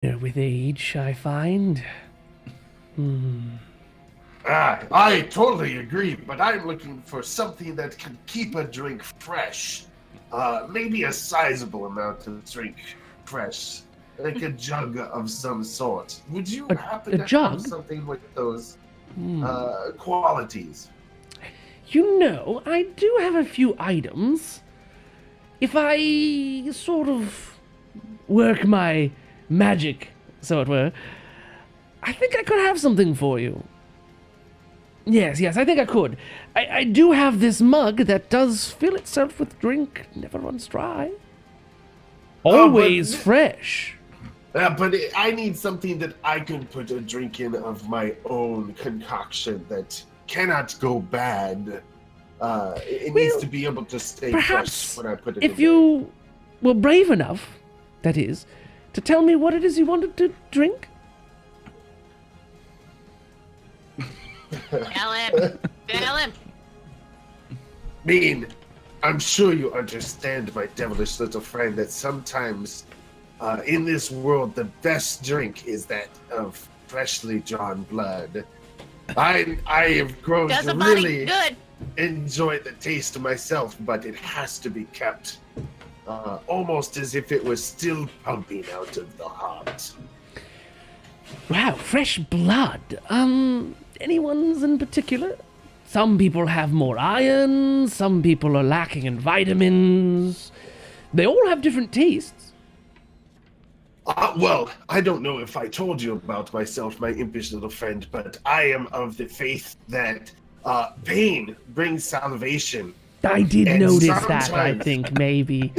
With age, I find. I totally agree, but I'm looking for something that can keep a drink fresh. Maybe a sizable amount of drink fresh, like a jug of some sort. Would you happen to jug? have something with those qualities? I do have a few items. If I sort of work my magic, so it were, I think I could have something for you. Yes, I think I could. I do have this mug that does fill itself with drink, never runs dry. Always fresh. But I need something that I can put a drink in of my own concoction that cannot go bad. It needs to be able to stay fresh when I put it in. If you were brave enough, that is, to tell me what it is you wanted to drink. Tell him. Bean, I'm sure you understand, my devilish little friend, that sometimes in this world the best drink is that of freshly drawn blood. I have grown to really enjoy the taste myself, but it has to be kept almost as if it was still pumping out of the heart. Wow, fresh blood. Anyone's in particular? Some people have more iron, some people are lacking in vitamins. They all have different tastes. Well, I don't know if I told you about myself, my impish little friend, but I am of the faith that pain brings salvation. I did notice that, I think, maybe.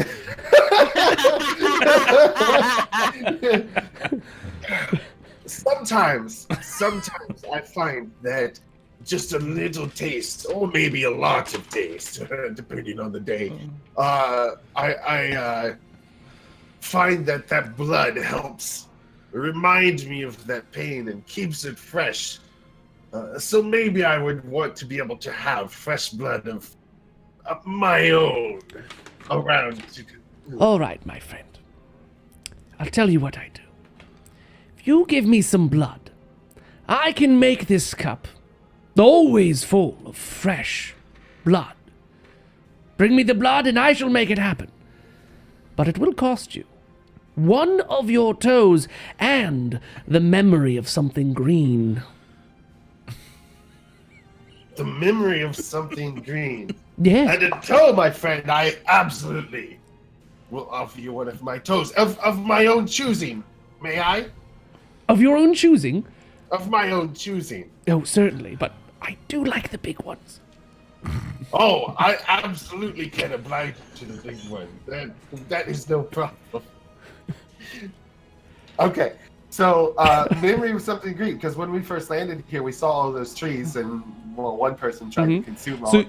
Sometimes I find that just a little taste, or maybe a lot of taste, depending on the day, I find that blood helps remind me of that pain and keeps it fresh. So maybe I would want to be able to have fresh blood of my own around. All right, my friend. I'll tell you what I do. If you give me some blood, I can make this cup always full of fresh blood. Bring me the blood and I shall make it happen. But it will cost you one of your toes and the memory of something green. The memory of something green. Yes. And a toe, my friend, I absolutely will offer you one of my toes. Of my own choosing. May I? Of your own choosing? Of my own choosing. Oh, certainly, but I do like the big ones. Oh, I absolutely can oblige to the big one. That is no problem. Okay, so memory of something green, because when we first landed here, we saw all those trees, and well, one person tried to consume all. So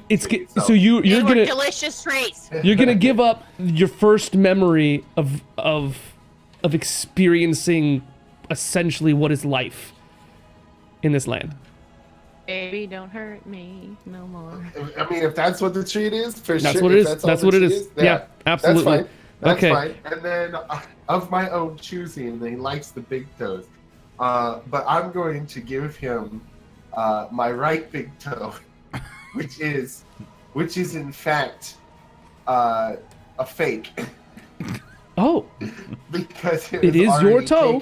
you're gonna delicious trees. You're gonna give up your first memory of experiencing essentially what is life in this land. Baby, don't hurt me no more. I mean, if that's what the treat is, for that's sure. What it is. That's what it is. Yeah, absolutely. That's fine. And then, of my own choosing, he likes the big toes. But I'm going to give him my right big toe, which is in fact a fake. Oh. Because it is your toe.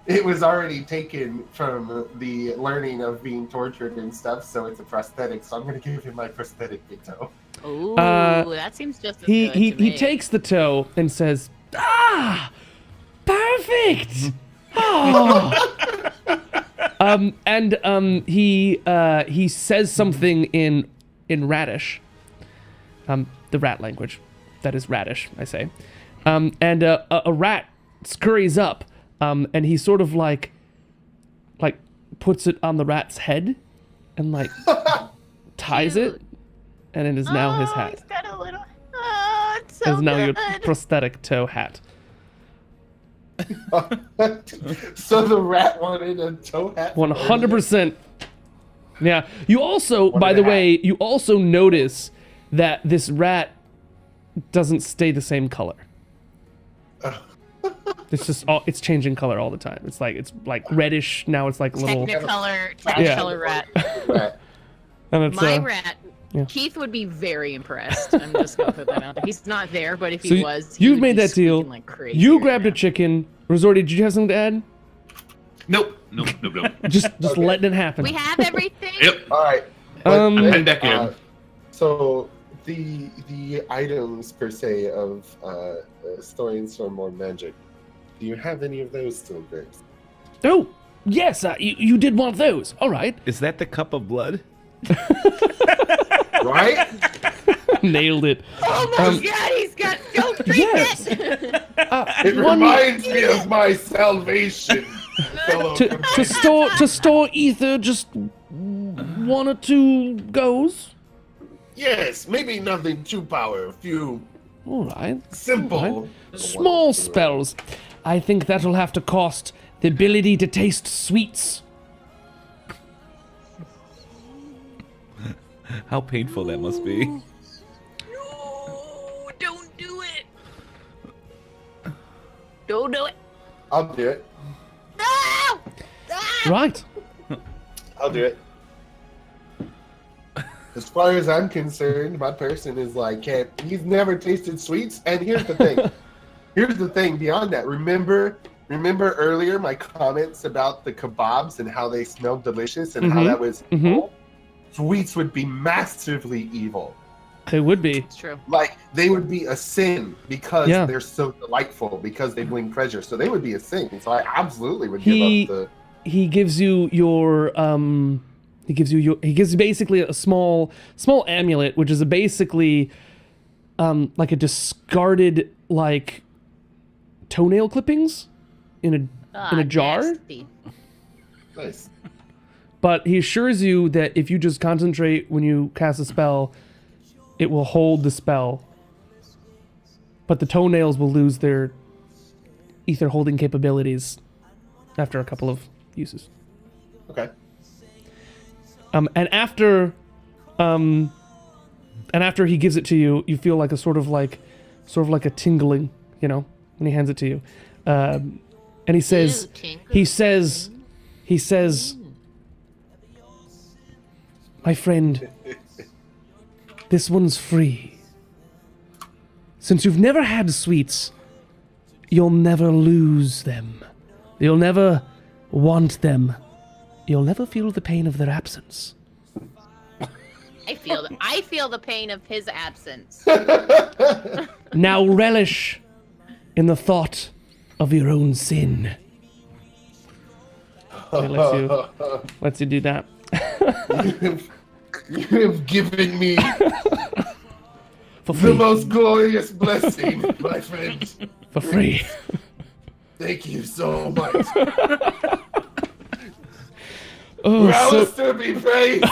It was already taken from the learning of being tortured and stuff, so it's a prosthetic. So I'm going to give him my prosthetic big toe. Ooh, that seems just as good to he me. takes the toe and says, "Ah, perfect." Oh. He says something in Radish, the rat language. That is Radish, I say. And a rat scurries up. And he sort of like puts it on the rat's head and like ties it, and it is now his hat. He's got a little. Oh, it's so It's now your good. prosthetic toe hat. So the rat wanted a toe hat. 100%. Yeah. You also, by the way, you also notice that this rat doesn't stay the same color. It's just it's changing color all the time. It's like reddish. Now it's like little. Technicolor rat. Right. And it's, My rat. yeah. Keith would be very impressed. I'm just gonna put that out there. He's not there, but if So he was, he you've would made be that deal. squeaking like crazy You right grabbed a now. chicken. Rosordi, did you have something to add? Nope. Just Okay. letting it happen. We have everything. Yep. All right. Um, I'm heading back in. So the items per se of story and storm or magic. Do you have any of those still, Grace? Oh, yes, you did want those. All right. Is that the cup of blood? Right? Nailed it. Oh my God, he's got no Yes. treatment. It One- reminds me of my salvation, fellow to companions. store ether, just 1 or 2 goes. Yes, maybe nothing too power. A few All right. simple, Small spells. I think that'll have to cost the ability to taste sweets. How painful that must be. No, don't do it. Don't do it. I'll do it. No. Ah! Right. I'll do it. As far as I'm concerned, my person is like, he's never tasted sweets. And here's the thing. Beyond that, remember earlier my comments about the kebabs and how they smelled delicious and how Mhm. that was Mhm. evil? Sweets would be massively evil. It would be. It's true. Like they would be a sin because Yeah. they're so delightful, because they bring pleasure. So they would be a sin. So I absolutely would He- give up He gives you your he gives you basically a small amulet, which is basically like a discarded like toenail clippings in a jar. Nasty. the nice. But he assures you that if you just concentrate when you cast a spell, it will hold the spell. But the toenails will lose their ether holding capabilities after a couple of uses. Okay. And after he gives it to you, you feel like a sort of like a tingling, when he hands it to you. And he says, my friend, this one's free. Since you've never had sweets, you'll never lose them. You'll never want them. You'll never feel the pain of their absence. I feel the pain of his absence. Now relish in the thought of your own sin. It lets you do that. You have given me For the free. most glorious blessing, my friend. For free. Thank you so much. Oh, Alistair be praised.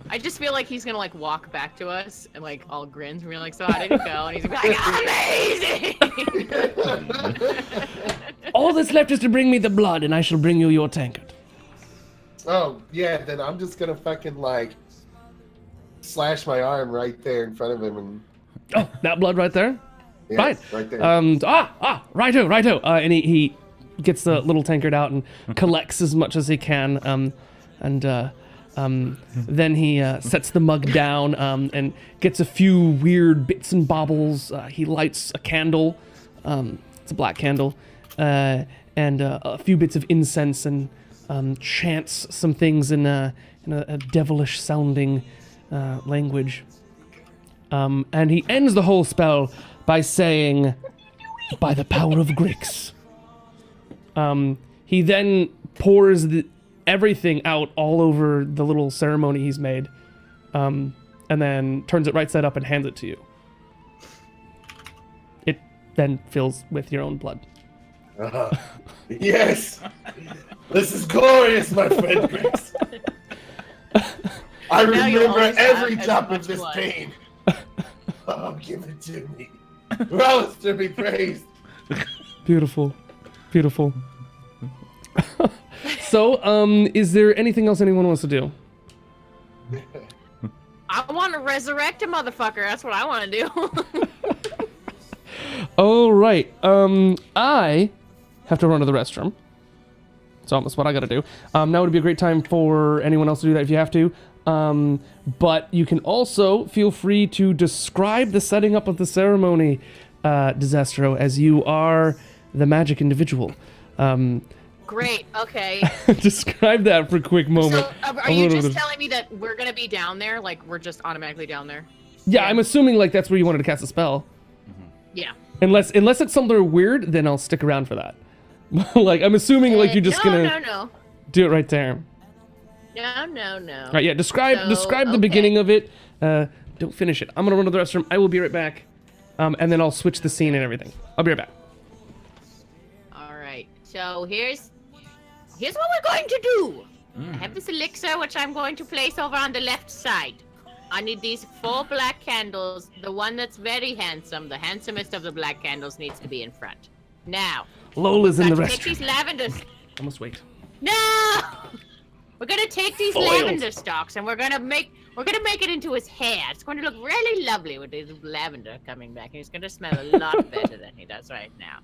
I just feel like he's gonna like walk back to us and like all grins and be like, "So how did it go?" And he's gonna be like, "Amazing!" all that's left is to bring me the blood, and I shall bring you your tankard. Oh, yeah, then I'm just gonna fucking like slash my arm right there in front of him and Oh, that blood right there? yes, Right. right there. Righto. And he gets the little tankard out and collects as much as he can. Then he sets the mug down and gets a few weird bits and baubles. He lights a candle. It's a black candle. And a few bits of incense and chants some things in a devilish sounding language. And he ends the whole spell by saying, "By the power of Grix." He then pours everything out all over the little ceremony he's made, and then turns it right side up and hands it to you. It then fills with your own blood. Yes, this is glorious, my friend Grace. I Now you'll remember always every have as drop much of this blood. pain. Oh, give it to me. Alistair be praised. Beautiful. So, is there anything else anyone wants to do? I want to resurrect a motherfucker. That's what I want to do. All right. I have to run to the restroom. So that's what I gotta do. Now would be a great time for anyone else to do that if you have to. But you can also feel free to describe the setting up of the ceremony, Disastro, as you are the magic individual. Great. Okay. Describe that for a quick moment. So, are you just telling me that we're gonna be down there? Like we're just automatically down there? Yeah, I'm assuming like that's where you wanted to cast a spell. Yeah. Unless it's something weird, then I'll stick around for that. Like I'm assuming like you're just gonna No. do it right there. No. All right, yeah. Describe the beginning of it. Don't finish it. I'm gonna run to the restroom. I will be right back. And then I'll switch the scene and everything. I'll be right back. All right. So here's what we're going to do. I have this elixir which I'm going to place over on the left side. I need these 4 black candles. The one that's very handsome, the handsomest of the black candles, needs to be in front. Now, Lola's in the take these restroom. lavender. Almost wait. No! We're gonna take these lavender stalks and we're gonna make it into his hair. It's going to look really lovely with this lavender coming back, and he's gonna smell a lot better than he does right now.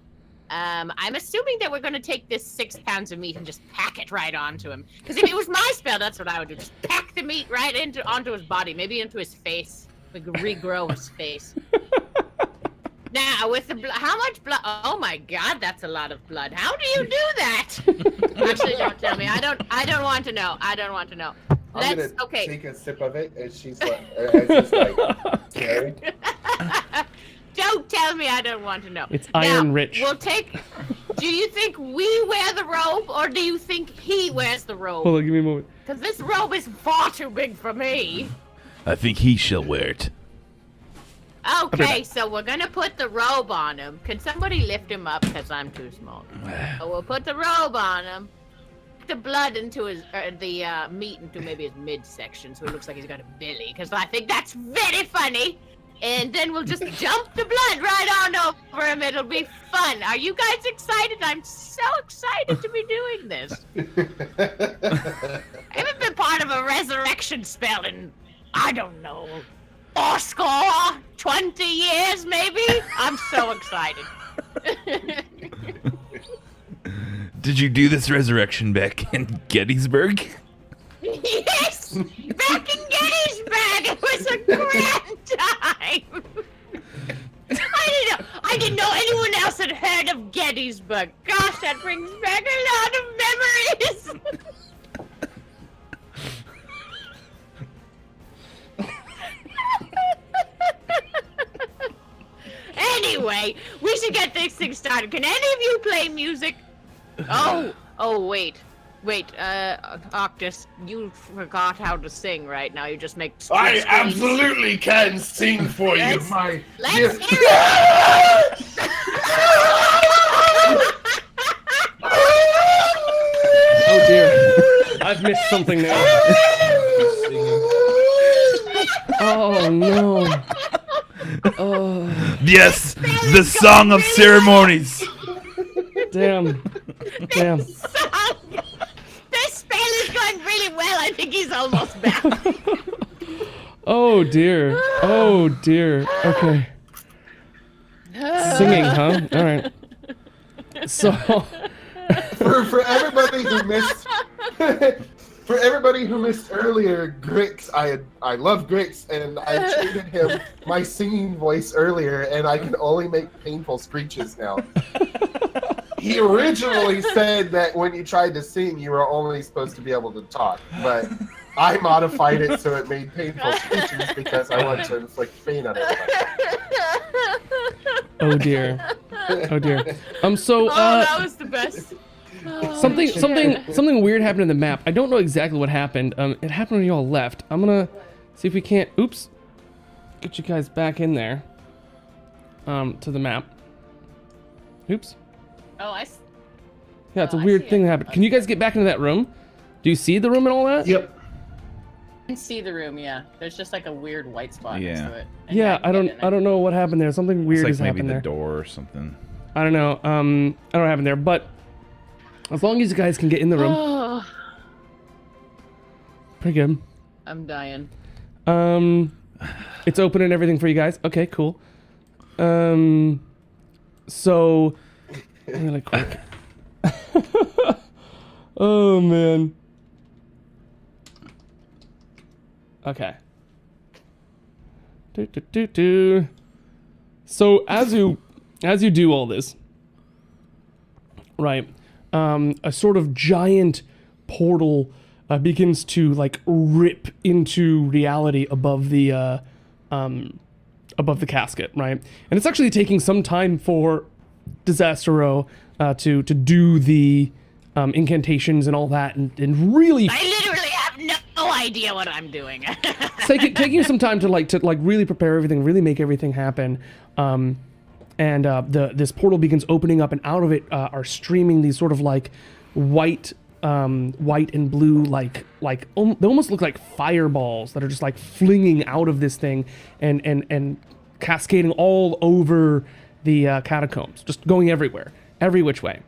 I'm assuming that we're gonna take this 6 pounds of meat and just pack it right onto him. Because if it was my spell, that's what I would do. Just pack the meat right onto his body, maybe into his face. We could regrow his face. Now, with the blood, how much blood? Oh my God, that's a lot of blood. How do you do that? Actually, don't tell me. I don't want to know. I don't want to know. I'm gonna Okay. take a sip of it, and she's like, as he's like, Gary. Don't tell me I don't want to know. It's iron Now, rich. We'll take. Do you think we wear the robe, or do you think he wears the robe? Hold on, give me a moment. Because this robe is far too big for me. I think he shall wear it. Okay, so we're gonna put the robe on him. Can somebody lift him up? Because I'm too small. So we'll put the robe on him. Put the blood into his, the meat into maybe his midsection, so it looks like he's got a belly. Because I think that's very funny. And then we'll just jump the blood right on over him. It'll be fun. Are you guys excited? I'm so excited to be doing this. I haven't been part of a resurrection spell in, I don't know, 20 years maybe? I'm so excited. Did you do this resurrection back in Gettysburg? Yes! Back in Gettysburg! It was a grand time! I didn't know anyone else had heard of Gettysburg. Gosh, that brings back a lot of memories! Anyway, we should get this thing started. Can any of you play music? Oh, wait, Octus, you forgot how to sing right now. You just make. I screams. absolutely can sing for you, Let's- my Let's dear. hear it. Oh dear. I've missed something now. Oh no. Oh, Yes, the song of ceremonies. damn. Damn. This spell is going really well. I think he's almost back. Oh dear. Oh dear. Okay. Singing, huh? All right. So, For everybody who missed, for everybody who missed earlier, Grix, I love Grix, and I traded him my singing voice earlier, and I can only make painful screeches now. He originally said that when you tried to sing, you were only supposed to be able to talk, but I modified it so it made painful screeches because I want to inflict pain on everybody. oh dear. Oh dear. So, That was the best. something weird happened in the map. I don't know exactly what happened. It happened when you all left. I'm gonna see if we can't. Oops. Get you guys back in there. To the map. Oops. Oh, Yeah, it's a I weird see thing it. that happened. Can you guys get back into that room? Do you see the room and all that? Yep. can see the room. Yeah, there's just like a weird white spot next Yeah. to it. And Yeah, can I get in don't there. know what happened there. Something weird It's has like maybe happened the there. door or something. I don't know. I don't know what happened there, but as long as you guys can get in the room, Oh, pretty good. I'm dying. It's open and everything for you guys. Okay, cool. So really quick. Oh man. Okay. So as you do all this, right? A sort of giant portal begins to like rip into reality above the casket, right? And it's actually taking some time for Disastero to do the incantations and all that, and really I literally have no idea what I'm doing. taking some time to really prepare everything, really make everything happen. And this portal begins opening up, and out of it are streaming these sort of like white and blue, they almost look like fireballs that are just like flinging out of this thing and cascading all over the catacombs, just going everywhere, every which way.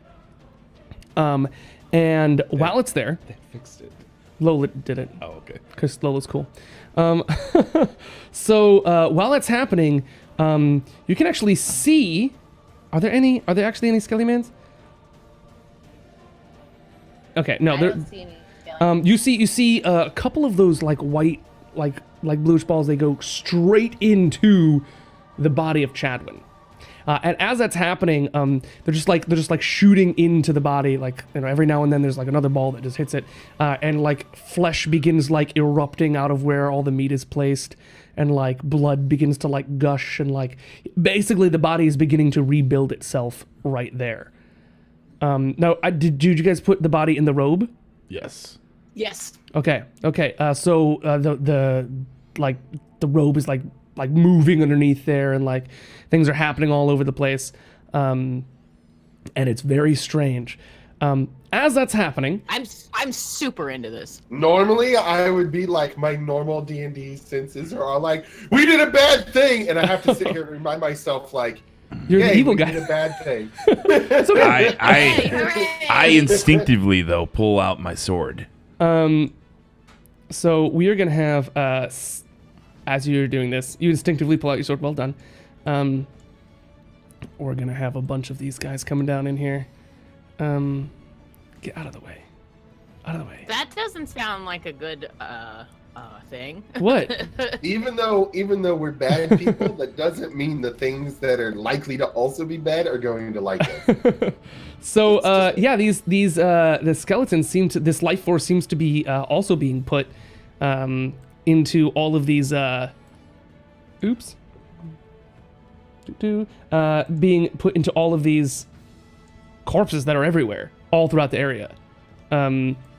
And while it's there, They fixed it. Lola did it. Oh, okay. Because Lola's cool. So while that's happening, you can actually see. Are there actually any Skelly-mans? Okay, no. I There. don't see any feeling. You see a couple of those like white, like bluish balls. They go straight into the body of Chadwin. And as that's happening, they're just like shooting into the body, like, you know, every now and then there's like another ball that just hits it, and like flesh begins like erupting out of where all the meat is placed, and like blood begins to like gush, and like basically the body is beginning to rebuild itself right there. Now, did you guys put the body in the robe? Yes. Yes. Okay. So the robe is like moving underneath there, and like things are happening all over the place, and it's very strange. As that's happening, I'm super into this. Normally, I would be like, my normal D&D senses are all like, we did a bad thing, and I have to sit here and remind myself, like, you're the hey, evil we guy. did a bad thing. It's okay. I instinctively though pull out my sword. So we are gonna have as you're doing this, you instinctively pull out your sword. Well done. We're gonna have a bunch of these guys coming down in here. Get out of the way. Out of the way. That doesn't sound like a good thing. What? Even though we're bad people, that doesn't mean the things that are likely to also be bad are going to like us. So yeah, these the skeletons this life force seems to be also being put into all of these being put into all of these corpses that are everywhere, all throughout the area.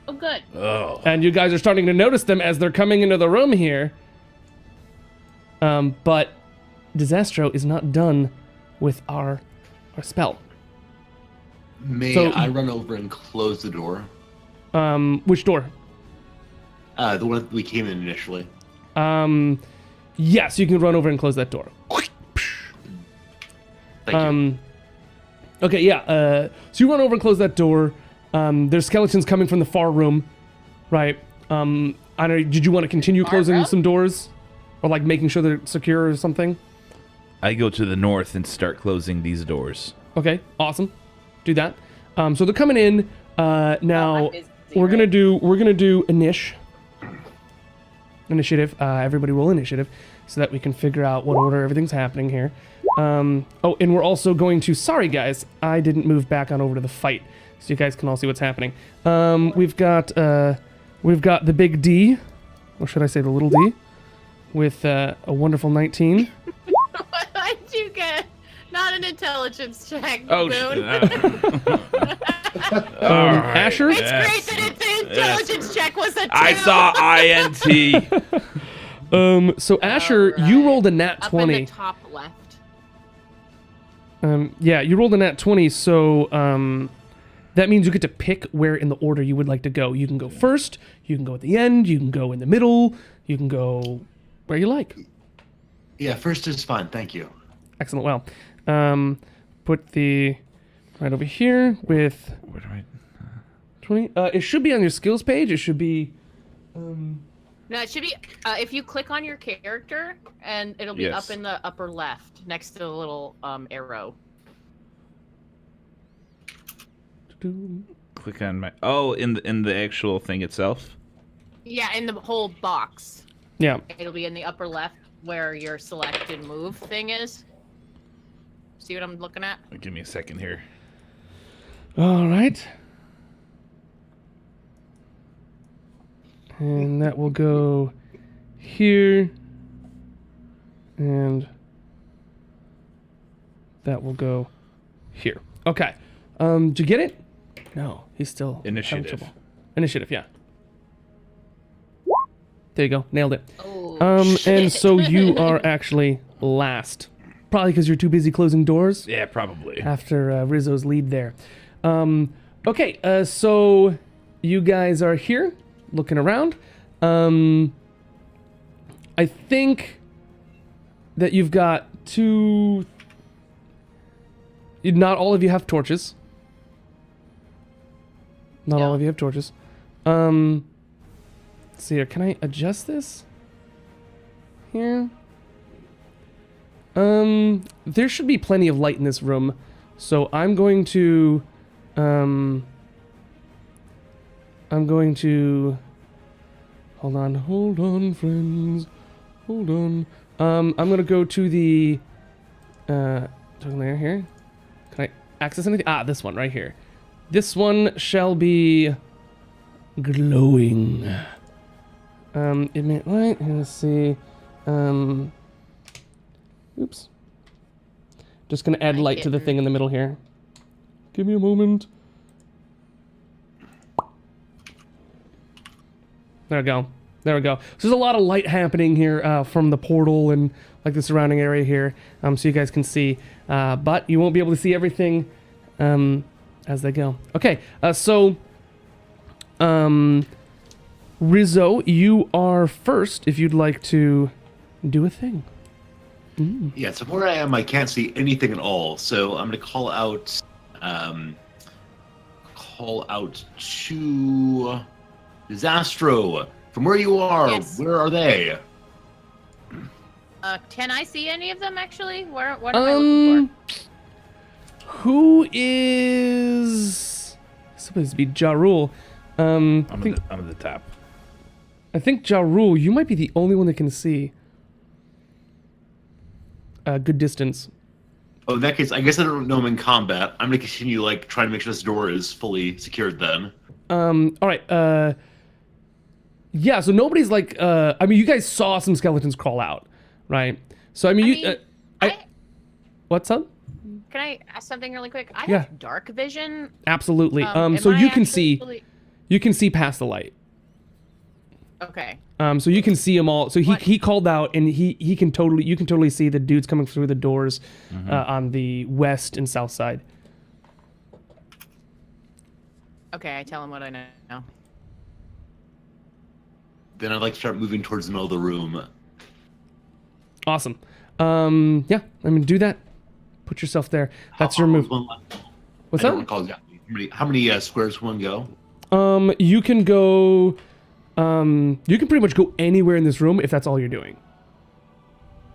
Oh, good. Oh. And you guys are starting to notice them as they're coming into the room here. But Disastro is not done with our spell. May I run over and close the door? Which door? The one that we came in initially. Yes, you can run over and close that door. Thank you. Okay, yeah. So you run over and close that door. There's skeletons coming from the far room, right? I don't know, did you want to continue closing room? some doors? Or like making sure they're secure or something? I go to the north and start closing these doors. Okay, awesome. Do that. So they're coming in. Now I'm busy, we're gonna do initiative. Everybody roll initiative so that we can figure out what order everything's happening here. Oh, and we're also going to. Sorry, guys, I didn't move back on over to the fight, so you guys can all see what's happening. We've got the big D, or should I say the little D, with a wonderful 19. Why'd you get not an intelligence check, Oh, Boone? Asher. It's great that its intelligence check was a 2. I saw INT. So Asher, you rolled a nat Up 20. in the top left. Yeah, you rolled a nat 20, so that means you get to pick where in the order you would like to go. You can go first, you can go at the end, you can go in the middle, you can go where you like. Yeah, first is fine. Thank you. Excellent. Well, put the right over here with Where do I? 20. It should be on your skills page. It should be. No, it should be if you click on your character, and it'll be Yes. up in the upper left, next to the little arrow. Click on my. Oh, in the actual thing itself. Yeah, in the whole box. Yeah. It'll be in the upper left where your selected move thing is. See what I'm looking at? Give me a second here. All right. And that will go here. And that will go here. Okay. Did you get it? No, he's still having Initiative. trouble. Initiative, yeah. There you go. Nailed it. Oh, And so you are actually last. Probably because you're too busy closing doors Yeah, probably. after Rizzo's lead there. Okay, so you guys are here looking around. I think that you've got two... Not all of you have torches. Not all Yeah. of you have torches. Let's see here. Can I adjust this? Here? There should be plenty of light in this room. So I'm going to... Hold on, friends. Hold on. I'm gonna go to the... Talking there, here. Can I access anything? Ah, this one right here. This one shall be... glowing. Emit light. Let's see. Oops. Just gonna add light to the thing in the middle here. Give me a moment. There we go. There we go. So there's a lot of light happening here from the portal and like the surrounding area here, so you guys can see. But you won't be able to see everything as they go. Okay, so Rizzo, you are first if you'd like to do a thing. Yeah, so where I am, I can't see anything at all. So I'm going to call out to Disastro. From where you are, Yes. where are they? Can I see any of them actually? What am I looking for? Who is supposed to be Ja Rule? I'm at the top. I think Ja Rule, you might be the only one that can see a good distance. Oh, in that case, I guess I don't know I'm in combat. I'm going to continue, trying to make sure this door is fully secured then. All right. Yeah. So nobody's I mean, you guys saw some skeletons crawl out, right? So I mean, what's up? Can I ask something really quick? I Yeah. have dark vision. Absolutely. Am So I you can see, actually- you can see past the light. Okay. So you can see them all. So What? he called out, and you can totally see the dudes coming through the doors on the west and south side. Okay, I tell him what I know. Then I'd like to start moving towards the middle of the room. Awesome. Yeah. I mean, do that. Put yourself there. That's your move. What's I don't that? recall exactly. How many squares will one go? You can go. You can pretty much go anywhere in this room if that's all you're doing.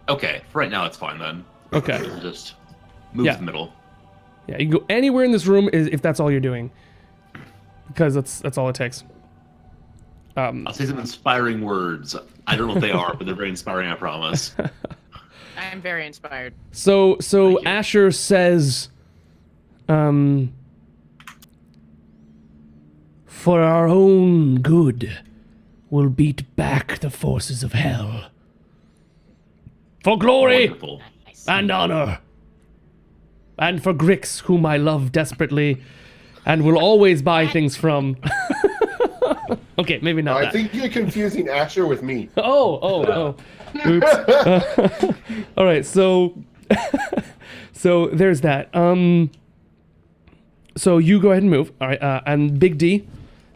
Okay, for right now it's fine then. Okay. We'll just move Yeah. to the middle. Yeah, you can go anywhere in this room if that's all you're doing, because that's all it takes. I'll say some inspiring words. I don't know what they are, but they're very inspiring, I promise. I'm very inspired. So Thank you. Asher says, for our own good, we'll beat back the forces of hell. For glory Wonderful. Nice. and honor. And for Grix, whom I love desperately, and will always buy things from. Okay, maybe not I that. think you're confusing Asher with me. Oh. Oops. All right, so so there's that. So you go ahead and move. All right, and Big D,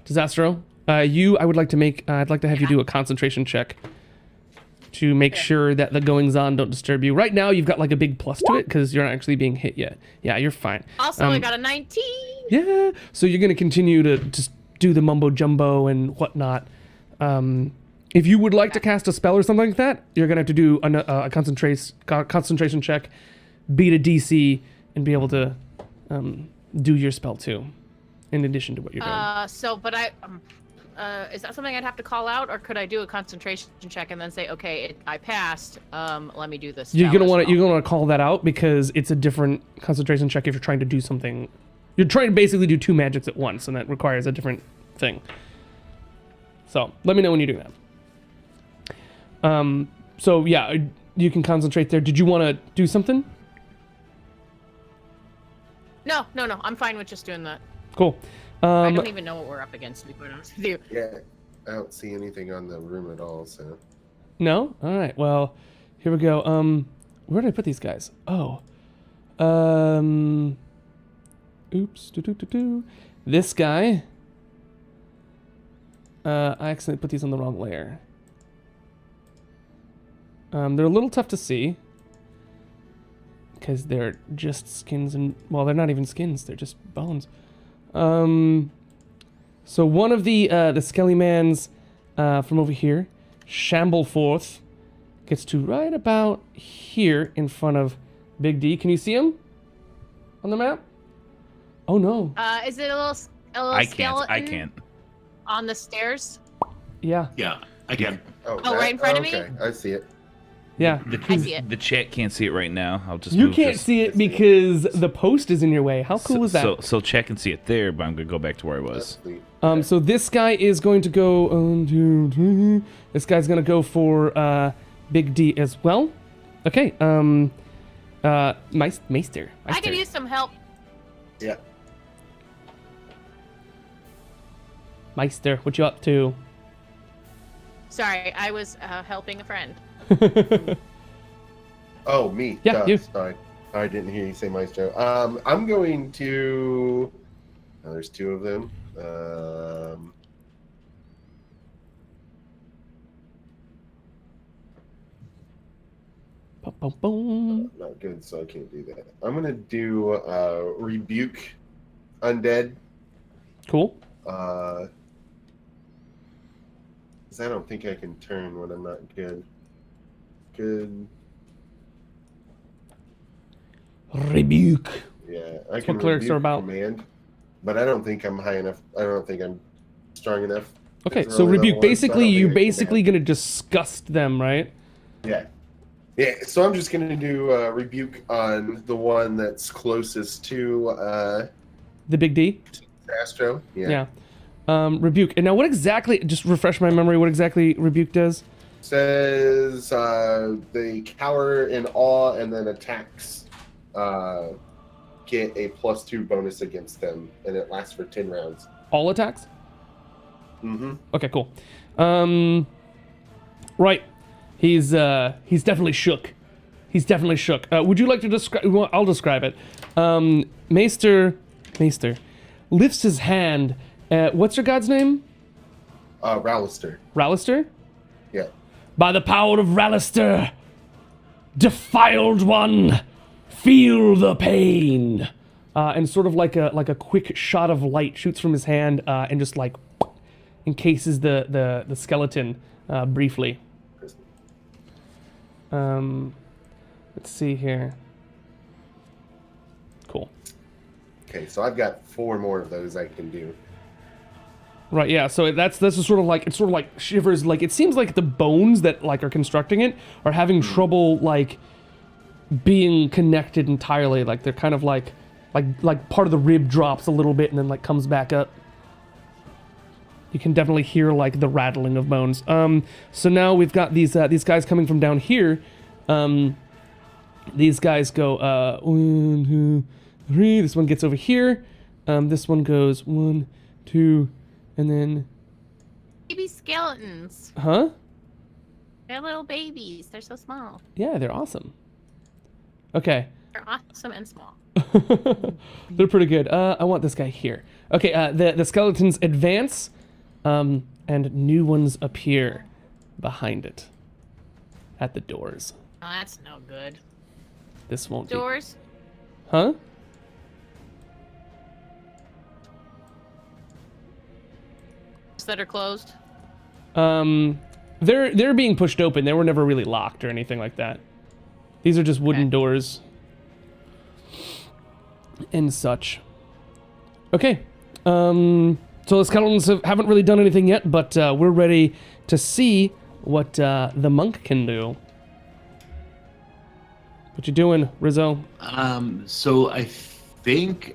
Disastro, I'd like to have you do a concentration check to make sure that the goings on don't disturb you. Right now, you've got like a big plus to it because you're not actually being hit yet. Yeah, you're fine. Also, I got a 19. Yeah, so you're gonna continue to just do the mumbo jumbo and whatnot. If you would like to cast a spell or something like that, you're gonna have to do a concentration check, beat a DC, and be able to do your spell too. in addition to what you're doing. Is that something I'd have to call out, or could I do a concentration check and then say, okay, I passed. Let me do this. You're gonna want to call that out because it's a different concentration check if you're trying to do something. You're trying to basically do 2 magics at once, and that requires a different thing. So let me know when you're doing that. So yeah, you can concentrate there. Did you want to do something? No. I'm fine with just doing that. Cool. I don't even know what we're up against, to be quite honest with you. Yeah, I don't see anything on the room at all, so. No? All right. Well, here we go. Where did I put these guys? Oh. Oops. This guy. I accidentally put these on the wrong layer. They're a little tough to see. Because they're just skins and... Well, they're not even skins. They're just bones. So one of the Skellymans from over here, Shambleforth, gets to right about here in front of Big D. Can you see him on the map? Oh no. Is it a little skeleton? I can't. On the stairs? Yeah. Yeah, I can. Oh, right in front of me? Okay, I see it. Yeah. I see it. The chat can't see it right now. I'll just You move can't this. see it because the post is in your way. How cool is that? So chat can see it there, but I'm gonna go back to where I was. Sweet. So this guy is going to go 1, 2, 3. This guy's gonna go for Big D as well. Okay. Meister. I could use some help. Yeah. Meister, what you up to? Sorry, I was helping a friend. Oh, me. Yeah, Duh, you. Sorry. I didn't hear you say Maestro. I'm going to... Oh, there's 2 of them. Boom. Not good, so I can't do that. I'm going to do Rebuke Undead. Cool. Because I don't think I can turn when I'm not good. Good. Rebuke. Yeah, I That's can what clerics rebuke are about. command, but I don't think I'm high enough. I don't think I'm strong enough. Okay, It's so only rebuke. level 1, so I Basically, don't you're think I can basically gonna disgust them, right? Yeah. Yeah, so I'm just going to do rebuke on the one that's closest to The Big D. Astro. Yeah. Rebuke. And now, what exactly? Just refresh my memory. What exactly rebuke does? Says they cower in awe and then attacks get a +2 bonus against them, and it lasts for 10 rounds. All attacks. Mm-hmm. Okay, cool. Right. He's definitely shook. He's definitely shook. Would you like to describe? Well, I'll describe it. Maester lifts his hand. What's your god's name? Ralister. Ralister? Yeah. By the power of Ralister, defiled one, feel the pain. And sort of like a quick shot of light shoots from his hand and just like encases the skeleton briefly. Let's see here. Cool. Okay, so I've got 4 more of those I can do. Right, yeah. So that's a sort of like shivers. Like it seems like the bones that like are constructing it are having trouble like being connected entirely. Like they're kind of like part of the rib drops a little bit and then like comes back up. You can definitely hear like the rattling of bones. So now we've got these guys coming from down here. These guys go 1, 2, 3. This one gets over here. This one goes 1, 2, and then. Baby skeletons. Huh? They're little babies. They're so small. Yeah, they're awesome. Okay. They're awesome and small. They're pretty good. I want this guy here. Okay, the skeletons advance, and new ones appear behind it at the doors. Oh, that's no good. This won't Doors? be. Huh? That are closed? They're being pushed open. They were never really locked or anything like that. These are just wooden doors and such. Okay. So the skeletons haven't really done anything yet, but we're ready to see what the monk can do. What you doing, Rizzo? So I think